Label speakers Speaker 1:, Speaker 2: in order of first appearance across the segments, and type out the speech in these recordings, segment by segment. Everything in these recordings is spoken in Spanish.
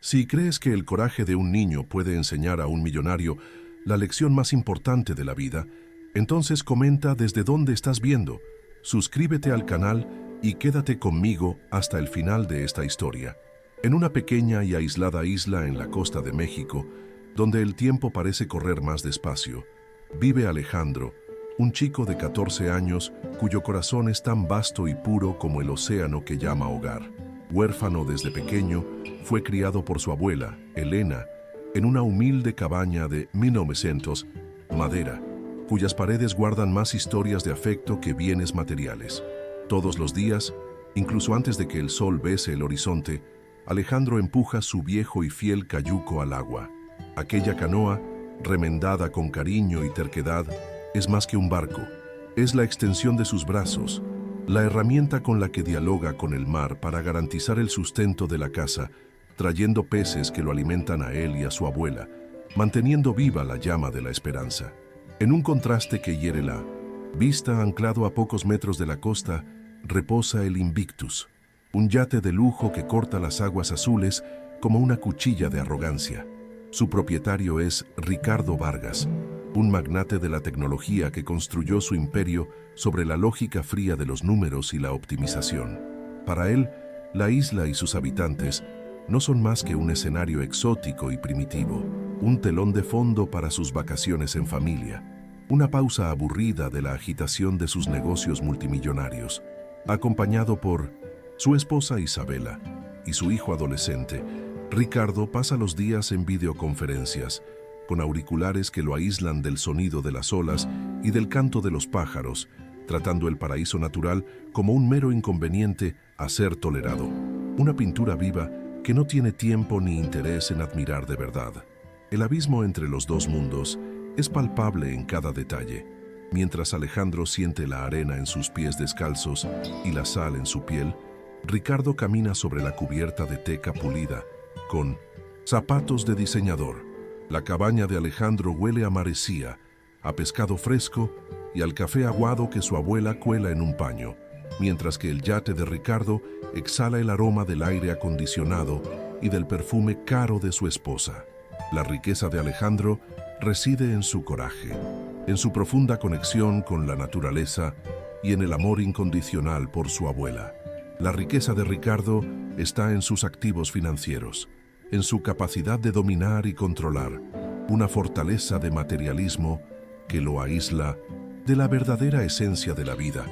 Speaker 1: Si crees que el coraje de un niño puede enseñar a un millonario la lección más importante de la vida, entonces comenta desde dónde estás viendo, suscríbete al canal y quédate conmigo hasta el final de esta historia. En una pequeña y aislada isla en la costa de México, donde el tiempo parece correr más despacio, vive Alejandro, un chico de 14 años cuyo corazón es tan vasto y puro como el océano que llama hogar. Huérfano desde pequeño, fue criado por su abuela, Elena, en una humilde cabaña de 1900, madera, cuyas paredes guardan más historias de afecto que bienes materiales. Todos los días, incluso antes de que el sol bese el horizonte, Alejandro empuja su viejo y fiel cayuco al agua. Aquella canoa, remendada con cariño y terquedad, es más que un barco. Es la extensión de sus brazos, la herramienta con la que dialoga con el mar para garantizar el sustento de la casa, trayendo peces que lo alimentan a él y a su abuela, manteniendo viva la llama de la esperanza. En un contraste que hiere la vista, anclado a pocos metros de la costa, reposa el Invictus, un yate de lujo que corta las aguas azules como una cuchilla de arrogancia. Su propietario es Ricardo Vargas, un magnate de la tecnología que construyó su imperio sobre la lógica fría de los números y la optimización. Para él, la isla y sus habitantes no son más que un escenario exótico y primitivo, un telón de fondo para sus vacaciones en familia, una pausa aburrida de la agitación de sus negocios multimillonarios. Acompañado por su esposa Isabela y su hijo adolescente, Ricardo pasa los días en videoconferencias, con auriculares que lo aíslan del sonido de las olas y del canto de los pájaros, tratando el paraíso natural como un mero inconveniente a ser tolerado, una pintura viva que no tiene tiempo ni interés en admirar de verdad. El abismo entre los dos mundos es palpable en cada detalle. Mientras Alejandro siente la arena en sus pies descalzos y la sal en su piel, Ricardo camina sobre la cubierta de teca pulida, con zapatos de diseñador. La cabaña de Alejandro huele a marecía, a pescado fresco y al café aguado que su abuela cuela en un paño, mientras que el yate de Ricardo exhala el aroma del aire acondicionado y del perfume caro de su esposa. La riqueza de Alejandro reside en su coraje, en su profunda conexión con la naturaleza y en el amor incondicional por su abuela. La riqueza de Ricardo está en sus activos financieros, en su capacidad de dominar y controlar, una fortaleza de materialismo que lo aísla de la verdadera esencia de la vida.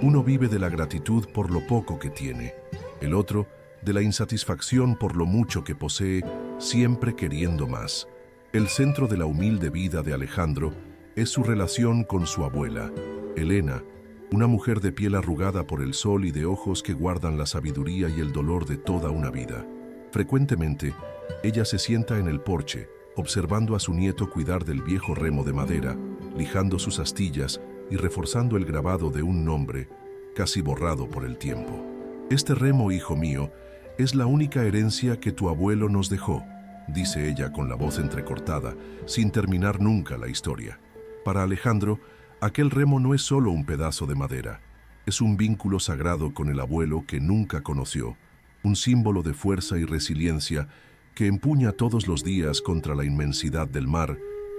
Speaker 1: Uno vive de la gratitud por lo poco que tiene, el otro de la insatisfacción por lo mucho que posee, siempre queriendo más. El centro de la humilde vida de Alejandro es su relación con su abuela, Elena, una mujer de piel arrugada por el sol y de ojos que guardan la sabiduría y el dolor de toda una vida. Frecuentemente, ella se sienta en el porche, observando a su nieto cuidar del viejo remo de madera, lijando sus astillas y reforzando el grabado de un nombre, casi borrado por el tiempo. «Este remo, hijo mío, es la única herencia que tu abuelo nos dejó», dice ella con la voz entrecortada, sin terminar nunca la historia. Para Alejandro, aquel remo no es solo un pedazo de madera, es un vínculo sagrado con el abuelo que nunca conoció, un símbolo de fuerza y resiliencia que empuña todos los días contra la inmensidad del mar,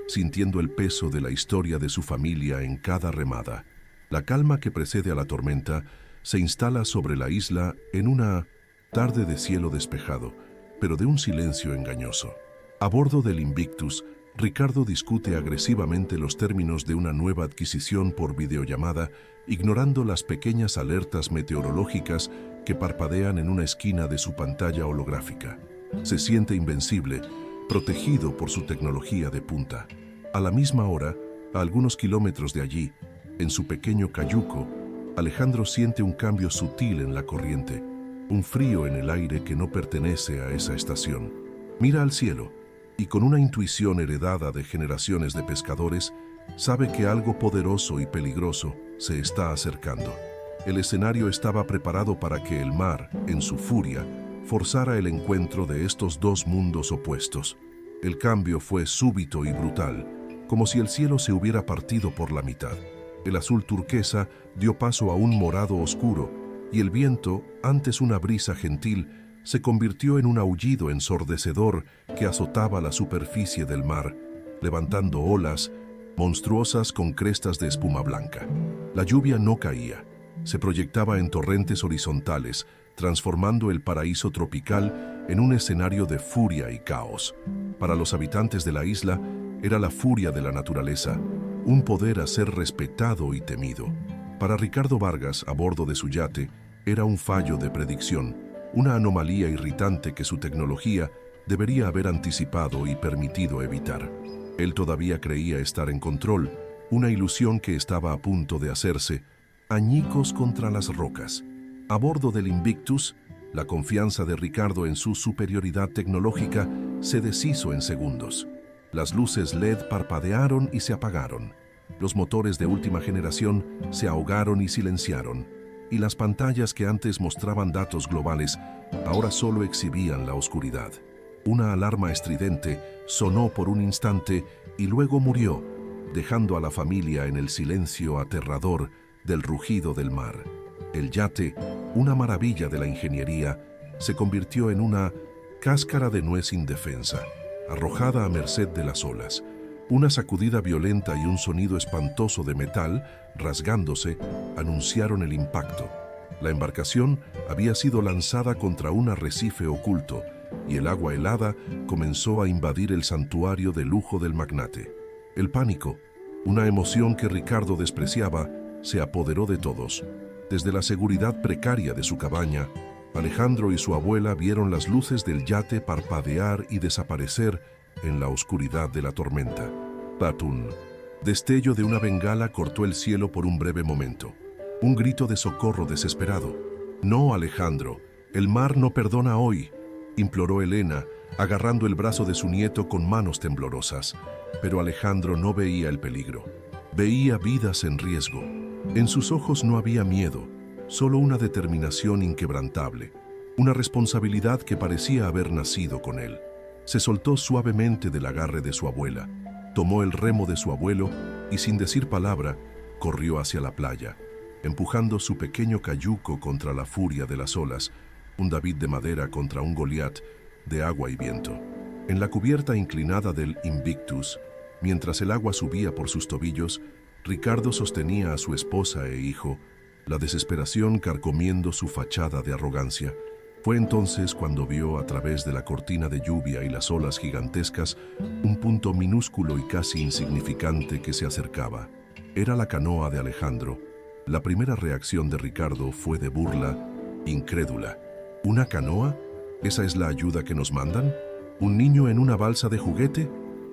Speaker 1: sintiendo el peso de la historia de su familia en cada remada. La calma que precede a la tormenta se instala sobre la isla en una tarde de cielo despejado, pero de un silencio engañoso. A bordo del Invictus, Ricardo discute agresivamente los términos de una nueva adquisición por videollamada, ignorando las pequeñas alertas meteorológicas que parpadean en una esquina de su pantalla holográfica. Se siente invencible, protegido por su tecnología de punta. A la misma hora, a algunos kilómetros de allí, en su pequeño cayuco, Alejandro siente un cambio sutil en la corriente, un frío en el aire que no pertenece a esa estación. Mira al cielo y con una intuición heredada de generaciones de pescadores, sabe que algo poderoso y peligroso se está acercando. El escenario estaba preparado para que el mar, en su furia, forzara el encuentro de estos dos mundos opuestos. El cambio fue súbito y brutal, como si el cielo se hubiera partido por la mitad. El azul turquesa dio paso a un morado oscuro, y el viento, antes una brisa gentil, se convirtió en un aullido ensordecedor que azotaba la superficie del mar, levantando olas monstruosas con crestas de espuma blanca. La lluvia no caía, se proyectaba en torrentes horizontales, transformando el paraíso tropical en un escenario de furia y caos. Para los habitantes de la isla, era la furia de la naturaleza, un poder a ser respetado y temido. Para Ricardo Vargas, a bordo de su yate, era un fallo de predicción, una anomalía irritante que su tecnología debería haber anticipado y permitido evitar. Él todavía creía estar en control, una ilusión que estaba a punto de hacerse añicos contra las rocas. A bordo del Invictus, la confianza de Ricardo en su superioridad tecnológica se deshizo en segundos. Las luces LED parpadearon y se apagaron. Los motores de última generación se ahogaron y silenciaron, y las pantallas que antes mostraban datos globales ahora solo exhibían la oscuridad. Una alarma estridente sonó por un instante y luego murió, dejando a la familia en el silencio aterrador del rugido del mar. El yate, una maravilla de la ingeniería, se convirtió en una cáscara de nuez indefensa, arrojada a merced de las olas. Una sacudida violenta y un sonido espantoso de metal, rasgándose, anunciaron el impacto. La embarcación había sido lanzada contra un arrecife oculto, y el agua helada comenzó a invadir el santuario de lujo del magnate. El pánico, una emoción que Ricardo despreciaba, se apoderó de todos. Desde la seguridad precaria de su cabaña, Alejandro y su abuela vieron las luces del yate parpadear y desaparecer en la oscuridad de la tormenta. Patún. Destello de una bengala cortó el cielo por un breve momento. Un grito de socorro desesperado. «No, Alejandro, el mar no perdona hoy», imploró Elena, agarrando el brazo de su nieto con manos temblorosas. Pero Alejandro no veía el peligro. Veía vidas en riesgo. En sus ojos no había miedo, solo una determinación inquebrantable, una responsabilidad que parecía haber nacido con él. Se soltó suavemente del agarre de su abuela, tomó el remo de su abuelo y, sin decir palabra, corrió hacia la playa, empujando su pequeño cayuco contra la furia de las olas, un David de madera contra un Goliat de agua y viento. En la cubierta inclinada del Invictus, mientras el agua subía por sus tobillos, Ricardo sostenía a su esposa e hijo, la desesperación carcomiendo su fachada de arrogancia. Fue entonces cuando vio a través de la cortina de lluvia y las olas gigantescas un punto minúsculo y casi insignificante que se acercaba. Era la canoa de Alejandro. La primera reacción de Ricardo fue de burla, incrédula. ¿Una canoa? ¿Esa es la ayuda que nos mandan? ¿Un niño en una balsa de juguete?,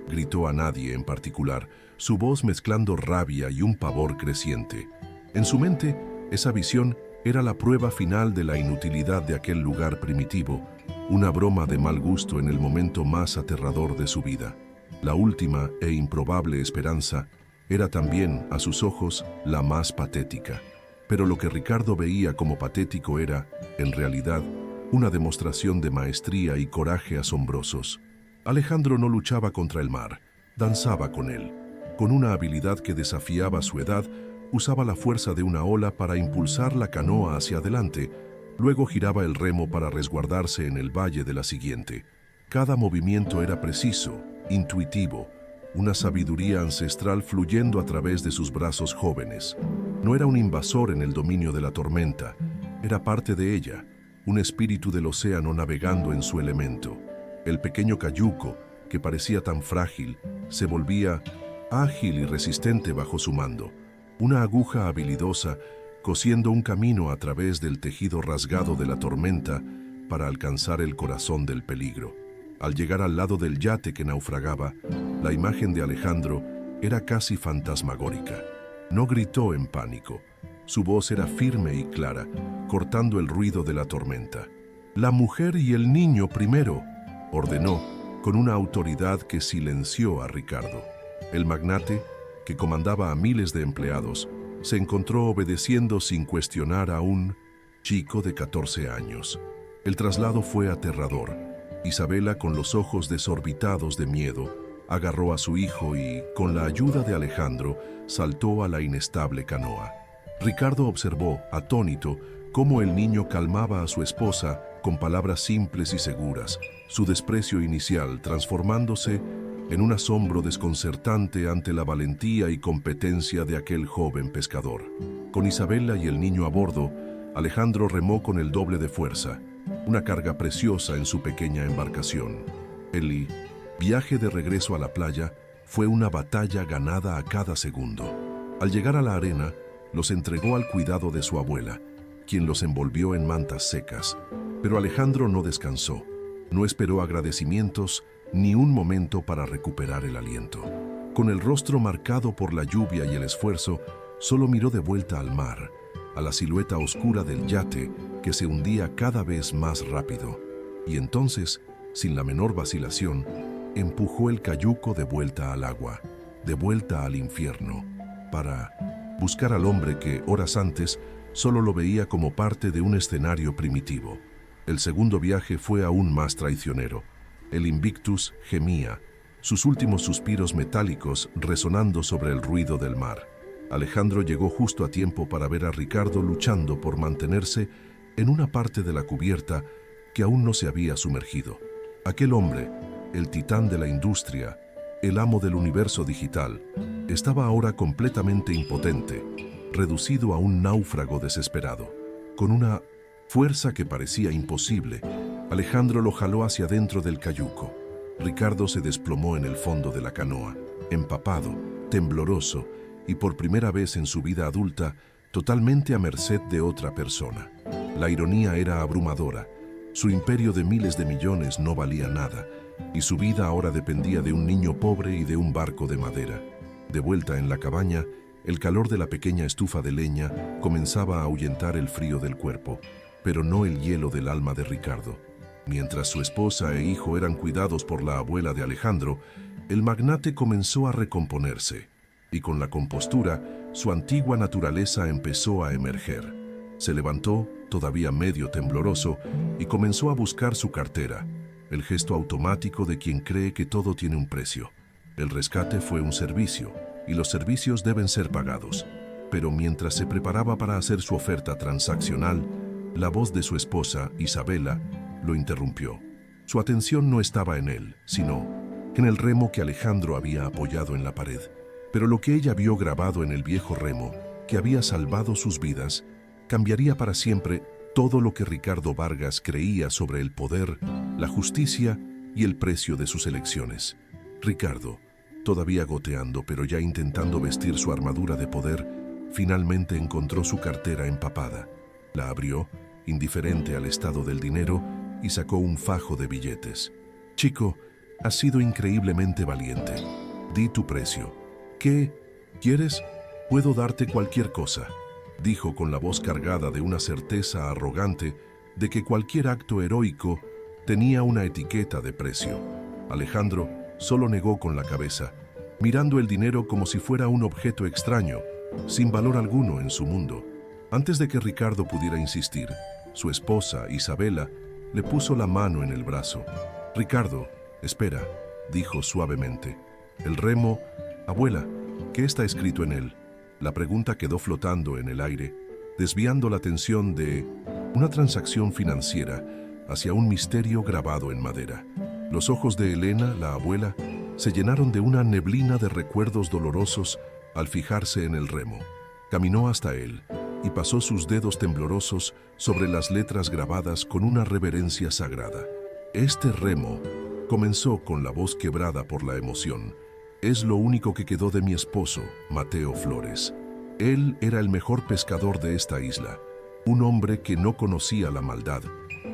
Speaker 1: gritó a nadie en particular, su voz mezclando rabia y un pavor creciente. En su mente, esa visión era la prueba final de la inutilidad de aquel lugar primitivo, una broma de mal gusto en el momento más aterrador de su vida. La última e improbable esperanza era también, a sus ojos, la más patética. Pero lo que Ricardo veía como patético era, en realidad, una demostración de maestría y coraje asombrosos. Alejandro no luchaba contra el mar, danzaba con él. Con una habilidad que desafiaba su edad, usaba la fuerza de una ola para impulsar la canoa hacia adelante, luego giraba el remo para resguardarse en el valle de la siguiente. Cada movimiento era preciso, intuitivo, una sabiduría ancestral fluyendo a través de sus brazos jóvenes. No era un invasor en el dominio de la tormenta, era parte de ella, un espíritu del océano navegando en su elemento. El pequeño cayuco, que parecía tan frágil, se volvía ágil y resistente bajo su mando. Una aguja habilidosa, cosiendo un camino a través del tejido rasgado de la tormenta para alcanzar el corazón del peligro. Al llegar al lado del yate que naufragaba, la imagen de Alejandro era casi fantasmagórica. No gritó en pánico. Su voz era firme y clara, cortando el ruido de la tormenta. «La mujer y el niño primero», ordenó, con una autoridad que silenció a Ricardo. El magnate, que comandaba a miles de empleados, se encontró obedeciendo sin cuestionar a un chico de 14 años. El traslado fue aterrador. Isabela, con los ojos desorbitados de miedo, agarró a su hijo y, con la ayuda de Alejandro, saltó a la inestable canoa. Ricardo observó, atónito, cómo el niño calmaba a su esposa con palabras simples y seguras, su desprecio inicial transformándose en un asombro desconcertante ante la valentía y competencia de aquel joven pescador. Con Isabela y el niño a bordo, Alejandro remó con el doble de fuerza, una carga preciosa en su pequeña embarcación. El viaje de regreso a la playa fue una batalla ganada a cada segundo. Al llegar a la arena, los entregó al cuidado de su abuela, quien los envolvió en mantas secas. Pero Alejandro no descansó, no esperó agradecimientos ni un momento para recuperar el aliento. Con el rostro marcado por la lluvia y el esfuerzo, solo miró de vuelta al mar, a la silueta oscura del yate que se hundía cada vez más rápido. Y entonces, sin la menor vacilación, empujó el cayuco de vuelta al agua, de vuelta al infierno, para buscar al hombre que, horas antes, solo lo veía como parte de un escenario primitivo. El segundo viaje fue aún más traicionero. El Invictus gemía, sus últimos suspiros metálicos resonando sobre el ruido del mar. Alejandro llegó justo a tiempo para ver a Ricardo luchando por mantenerse en una parte de la cubierta que aún no se había sumergido. Aquel hombre, el titán de la industria, el amo del universo digital, estaba ahora completamente impotente, reducido a un náufrago desesperado. Con una fuerza que parecía imposible, Alejandro lo jaló hacia dentro del cayuco. Ricardo se desplomó en el fondo de la canoa, empapado, tembloroso y por primera vez en su vida adulta, totalmente a merced de otra persona. La ironía era abrumadora. Su imperio de miles de millones no valía nada, y su vida ahora dependía de un niño pobre y de un barco de madera. De vuelta en la cabaña, el calor de la pequeña estufa de leña comenzaba a ahuyentar el frío del cuerpo, pero no el hielo del alma de Ricardo. Mientras su esposa e hijo eran cuidados por la abuela de Alejandro, el magnate comenzó a recomponerse, y con la compostura, su antigua naturaleza empezó a emerger. Se levantó, todavía medio tembloroso, y comenzó a buscar su cartera, el gesto automático de quien cree que todo tiene un precio. El rescate fue un servicio, y los servicios deben ser pagados. Pero mientras se preparaba para hacer su oferta transaccional, la voz de su esposa, Isabela, lo interrumpió. Su atención no estaba en él, sino en el remo que Alejandro había apoyado en la pared. Pero lo que ella vio grabado en el viejo remo, que había salvado sus vidas, cambiaría para siempre todo lo que Ricardo Vargas creía sobre el poder, la justicia y el precio de sus elecciones. Ricardo, todavía goteando pero ya intentando vestir su armadura de poder, finalmente encontró su cartera empapada. La abrió, indiferente al estado del dinero, y sacó un fajo de billetes. «Chico, has sido increíblemente valiente. Di tu precio. ¿Qué quieres? Puedo darte cualquier cosa», dijo con la voz cargada de una certeza arrogante de que cualquier acto heroico tenía una etiqueta de precio. Alejandro solo negó con la cabeza, mirando el dinero como si fuera un objeto extraño, sin valor alguno en su mundo. Antes de que Ricardo pudiera insistir, su esposa, Isabela, le puso la mano en el brazo. «Ricardo, espera», dijo suavemente. «El remo, abuela, ¿qué está escrito en él?». La pregunta quedó flotando en el aire, desviando la atención de una transacción financiera hacia un misterio grabado en madera. Los ojos de Elena, la abuela, se llenaron de una neblina de recuerdos dolorosos al fijarse en el remo. Caminó hasta él y pasó sus dedos temblorosos sobre las letras grabadas con una reverencia sagrada. «Este remo», comenzó con la voz quebrada por la emoción, «es lo único que quedó de mi esposo, Mateo Flores. Él era el mejor pescador de esta isla, un hombre que no conocía la maldad,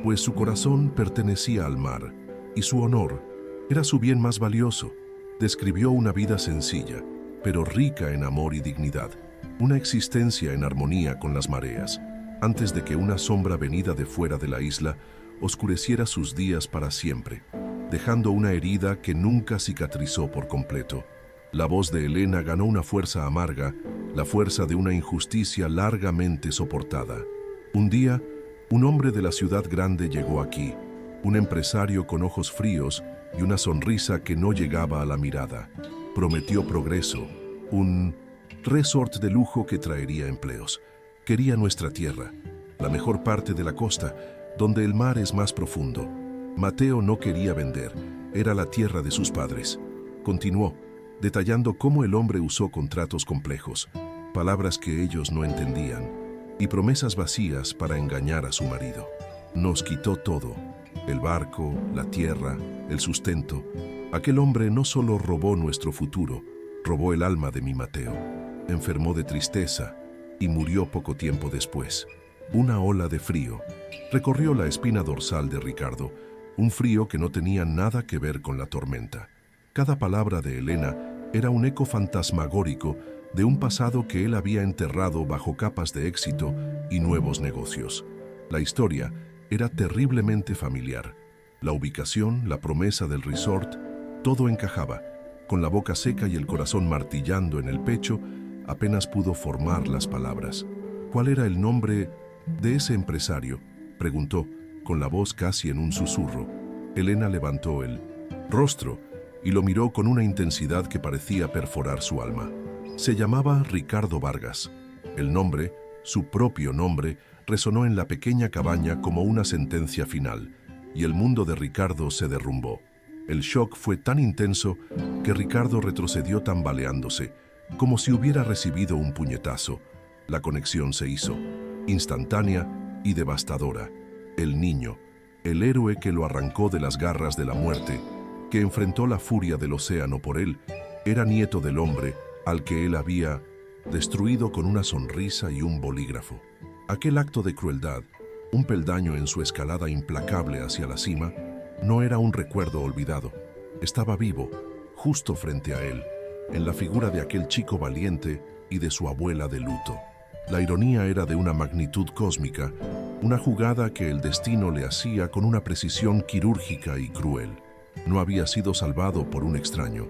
Speaker 1: pues su corazón pertenecía al mar, y su honor era su bien más valioso. Describió una vida sencilla, pero rica en amor y dignidad, una existencia en armonía con las mareas, antes de que una sombra venida de fuera de la isla oscureciera sus días para siempre, dejando una herida que nunca cicatrizó por completo. La voz de Elena ganó una fuerza amarga, la fuerza de una injusticia largamente soportada. Un día, un hombre de la ciudad grande llegó aquí, un empresario con ojos fríos y una sonrisa que no llegaba a la mirada. Prometió progreso, un resort de lujo que traería empleos. Quería nuestra tierra, la mejor parte de la costa, donde el mar es más profundo. Mateo no quería vender, era la tierra de sus padres. Continuó, detallando cómo el hombre usó contratos complejos, palabras que ellos no entendían, y promesas vacías para engañar a su marido. Nos quitó todo, el barco, la tierra, el sustento. Aquel hombre no solo robó nuestro futuro, robó el alma de mi Mateo. Enfermó de tristeza y murió poco tiempo después. Una ola de frío recorrió la espina dorsal de Ricardo, un frío que no tenía nada que ver con la tormenta. Cada palabra de Elena era un eco fantasmagórico de un pasado que él había enterrado bajo capas de éxito y nuevos negocios. La historia era terriblemente familiar. La ubicación, la promesa del resort, todo encajaba. Con la boca seca y el corazón martillando en el pecho, apenas pudo formar las palabras. ¿Cuál era el nombre de ese empresario?, preguntó, con la voz casi en un susurro. Elena levantó el rostro y lo miró con una intensidad que parecía perforar su alma. Se llamaba Ricardo Vargas. El nombre, su propio nombre, resonó en la pequeña cabaña como una sentencia final, y el mundo de Ricardo se derrumbó. El shock fue tan intenso que Ricardo retrocedió tambaleándose, como si hubiera recibido un puñetazo. La conexión se hizo, instantánea y devastadora. El niño, el héroe que lo arrancó de las garras de la muerte, que enfrentó la furia del océano por él, era nieto del hombre al que él había destruido con una sonrisa y un bolígrafo. Aquel acto de crueldad, un peldaño en su escalada implacable hacia la cima, no era un recuerdo olvidado. Estaba vivo, justo frente a él, en la figura de aquel chico valiente y de su abuela de luto. La ironía era de una magnitud cósmica, una jugada que el destino le hacía con una precisión quirúrgica y cruel. No había sido salvado por un extraño,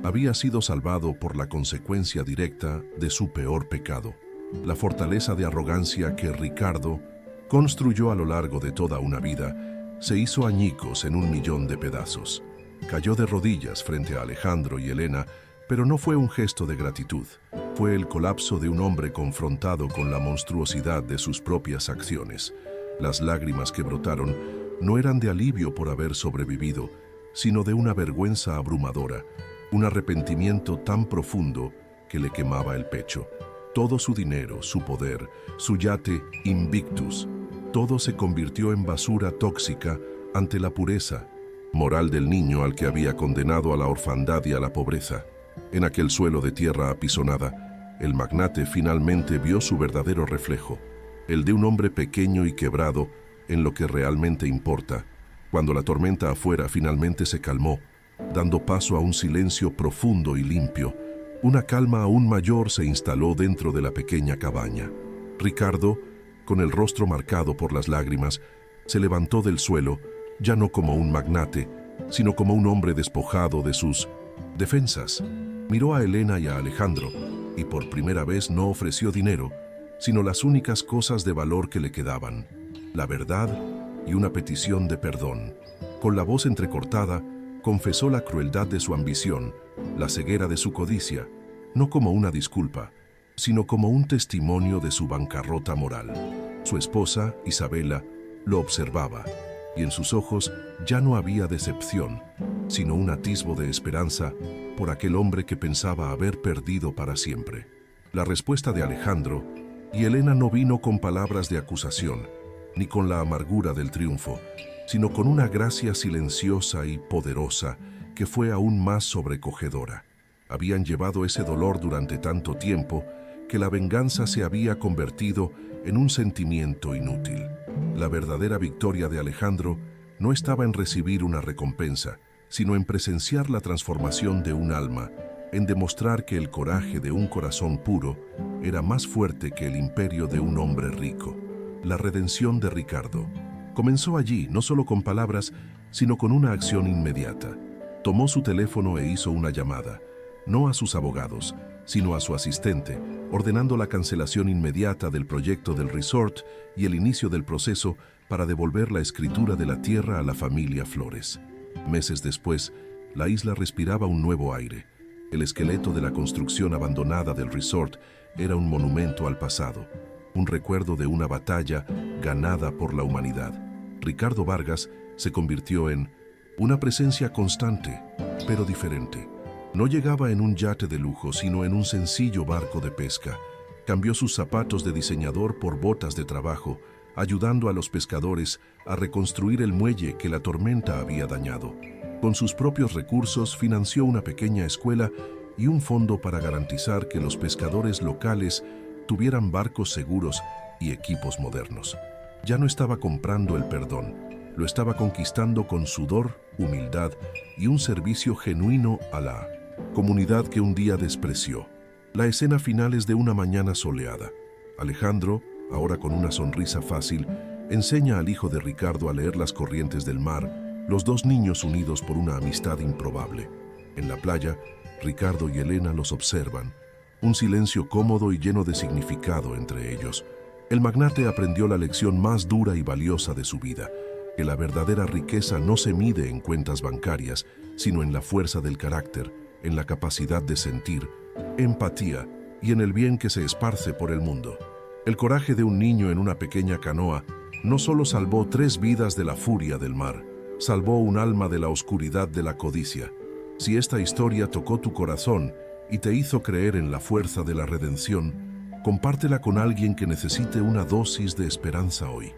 Speaker 1: había sido salvado por la consecuencia directa de su peor pecado, la fortaleza de arrogancia que Ricardo construyó a lo largo de toda una vida, se hizo añicos en 1.000.000 de pedazos. Cayó de rodillas frente a Alejandro y Elena, pero no fue un gesto de gratitud. Fue el colapso de un hombre confrontado con la monstruosidad de sus propias acciones. Las lágrimas que brotaron no eran de alivio por haber sobrevivido, sino de una vergüenza abrumadora, un arrepentimiento tan profundo que le quemaba el pecho. Todo su dinero, su poder, su yate Invictus, todo se convirtió en basura tóxica ante la pureza moral del niño al que había condenado a la orfandad y a la pobreza. En aquel suelo de tierra apisonada, el magnate finalmente vio su verdadero reflejo, el de un hombre pequeño y quebrado en lo que realmente importa. Cuando la tormenta afuera finalmente se calmó, dando paso a un silencio profundo y limpio, una calma aún mayor se instaló dentro de la pequeña cabaña. Ricardo, con el rostro marcado por las lágrimas, se levantó del suelo, ya no como un magnate, sino como un hombre despojado de sus defensas. Miró a Elena y a Alejandro, y por primera vez no ofreció dinero, sino las únicas cosas de valor que le quedaban, la verdad y una petición de perdón. Con la voz entrecortada, confesó la crueldad de su ambición, la ceguera de su codicia, no como una disculpa, sino como un testimonio de su bancarrota moral. Su esposa, Isabela, lo observaba, y en sus ojos ya no había decepción, sino un atisbo de esperanza por aquel hombre que pensaba haber perdido para siempre. La respuesta de Alejandro y Elena no vino con palabras de acusación, ni con la amargura del triunfo, sino con una gracia silenciosa y poderosa que fue aún más sobrecogedora. Habían llevado ese dolor durante tanto tiempo que la venganza se había convertido en un sentimiento inútil. La verdadera victoria de Alejandro no estaba en recibir una recompensa, sino en presenciar la transformación de un alma, en demostrar que el coraje de un corazón puro era más fuerte que el imperio de un hombre rico. La redención de Ricardo comenzó allí, no solo con palabras, sino con una acción inmediata. Tomó su teléfono e hizo una llamada, no a sus abogados, sino a su asistente, ordenando la cancelación inmediata del proyecto del resort y el inicio del proceso para devolver la escritura de la tierra a la familia Flores. Meses después, la isla respiraba un nuevo aire. El esqueleto de la construcción abandonada del resort era un monumento al pasado, un recuerdo de una batalla ganada por la humanidad. Ricardo Vargas se convirtió en una presencia constante, pero diferente. No llegaba en un yate de lujo, sino en un sencillo barco de pesca. Cambió sus zapatos de diseñador por botas de trabajo, ayudando a los pescadores a reconstruir el muelle que la tormenta había dañado. Con sus propios recursos financió una pequeña escuela y un fondo para garantizar que los pescadores locales tuvieran barcos seguros y equipos modernos. Ya no estaba comprando el perdón, lo estaba conquistando con sudor, humildad y un servicio genuino a la comunidad que un día despreció. La escena final es de una mañana soleada. Alejandro, ahora con una sonrisa fácil, enseña al hijo de Ricardo a leer las corrientes del mar, los dos niños unidos por una amistad improbable. En la playa, Ricardo y Elena los observan, un silencio cómodo y lleno de significado entre ellos. El magnate aprendió la lección más dura y valiosa de su vida, que la verdadera riqueza no se mide en cuentas bancarias, sino en la fuerza del carácter, en la capacidad de sentir, empatía y en el bien que se esparce por el mundo. El coraje de un niño en una pequeña canoa no solo salvó 3 vidas de la furia del mar, salvó un alma de la oscuridad de la codicia. Si esta historia tocó tu corazón y te hizo creer en la fuerza de la redención, compártela con alguien que necesite una dosis de esperanza hoy.